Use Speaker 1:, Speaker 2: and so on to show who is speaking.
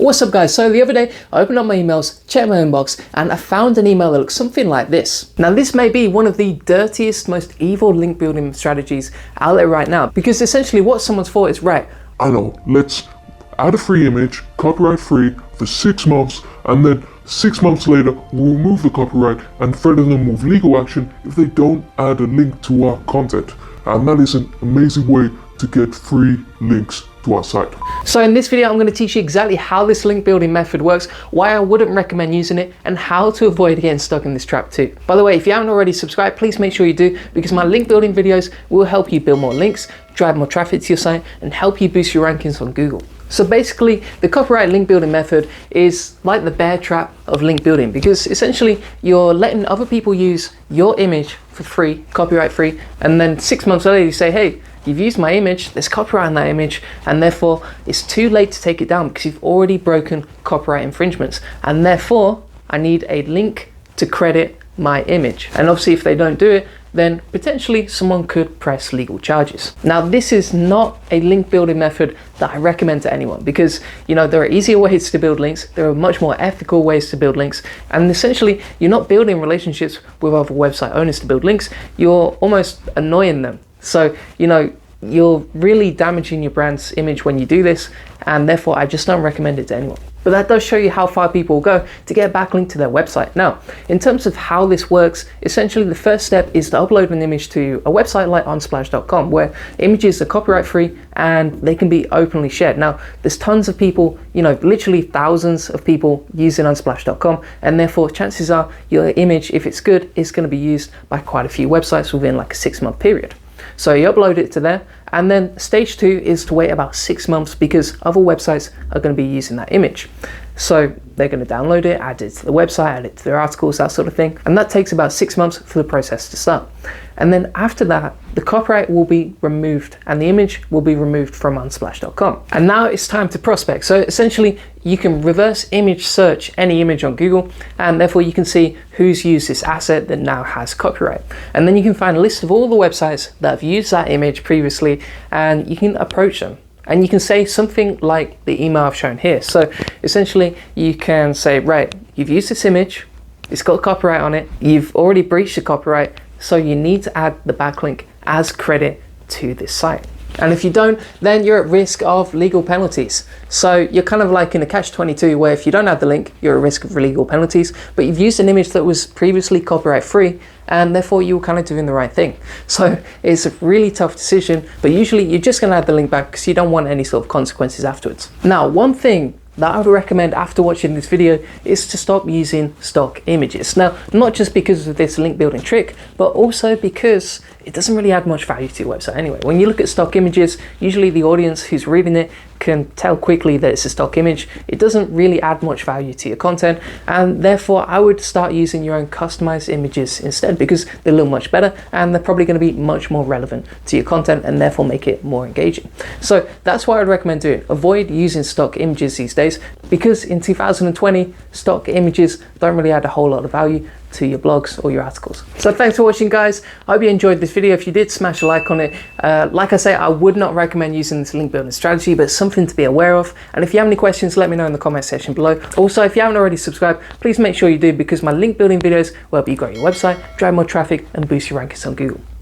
Speaker 1: What's up guys? So the other day I opened up my emails, checked my inbox, and I found an email that looks something like this. Now this may be one of the dirtiest, most evil link building strategies out there right now, because essentially what someone's thought is, right,
Speaker 2: I know, let's add a free image, copyright free, for 6 months, and then 6 months later we'll remove the copyright and threaten them with legal action if they don't add a link to our content. And that is an amazing way to get free links to our site.
Speaker 1: So in this video I'm going to teach you exactly how this link building method works, why I wouldn't recommend using it, and how to avoid getting stuck in this trap too. By the way, if you haven't already subscribed, please make sure you do, because my link building videos will help you build more links, drive more traffic to your site, and help you boost your rankings on Google. So basically, the copyright link building method is like the bear trap of link building, because essentially you're letting other people use your image for free, copyright free, and then 6 months later you say, hey, you've used my image, there's copyright on that image, and therefore it's too late to take it down because you've already broken copyright infringements, and therefore I need a link to credit my image. And obviously if they don't do it, then potentially someone could press legal charges. Now this is not a link building method that I recommend to anyone, because there are easier ways to build links, there are much more ethical ways to build links, and essentially you're not building relationships with other website owners to build links, you're almost annoying them. So you're really damaging your brand's image when you do this, and therefore I just don't recommend it to anyone. But that does show you how far people will go to get a backlink to their website. Now, in terms of how this works, essentially the first step is to upload an image to a website like unsplash.com, where images are copyright free and they can be openly shared. Now, there's tons of people, literally thousands of people using unsplash.com, and therefore chances are your image, if it's good, is going to be used by quite a few websites within like a 6-month period. So you upload it to there, and then stage 2 is to wait about 6 months, because other websites are going to be using that image. So they're going to download it, add it to the website, add it to their articles, that sort of thing. And that takes about 6 months for the process to start. And then after that, the copyright will be removed and the image will be removed from unsplash.com. And now it's time to prospect. So essentially you can reverse image search any image on Google, and therefore you can see who's used this asset that now has copyright. And then you can find a list of all the websites that have used that image previously, and you can approach them. And you can say something like the email I've shown here. So essentially you can say, right, you've used this image, it's got copyright on it, you've already breached the copyright, so you need to add the backlink as credit to this site. And if you don't, then you're at risk of legal penalties. So you're kind of like in a catch-22, where if you don't add the link, you're at risk of legal penalties, but you've used an image that was previously copyright free, and therefore you were kind of doing the right thing. So it's a really tough decision, but usually you're just going to add the link back because you don't want any sort of consequences afterwards. Now, one thing that I would recommend after watching this video is to stop using stock images. Now, not just because of this link building trick, but also because it doesn't really add much value to your website anyway. When you look at stock images, usually the audience who's reading it can tell quickly that it's a stock image. It doesn't really add much value to your content, and therefore I would start using your own customized images instead, because they look much better and they're probably going to be much more relevant to your content and therefore make it more engaging. So that's what I'd recommend doing. Avoid using stock images these days, because in 2020 stock images don't really add a whole lot of value to your blogs or your articles. So thanks for watching, guys. I hope you enjoyed this video. If you did, smash a like on it. Like I say, I would not recommend using this link building strategy, but it's something to be aware of. And if you have any questions, let me know in the comment section below. Also, if you haven't already subscribed, please make sure you do, because my link building videos will help you grow your website, drive more traffic, and boost your rankings on Google.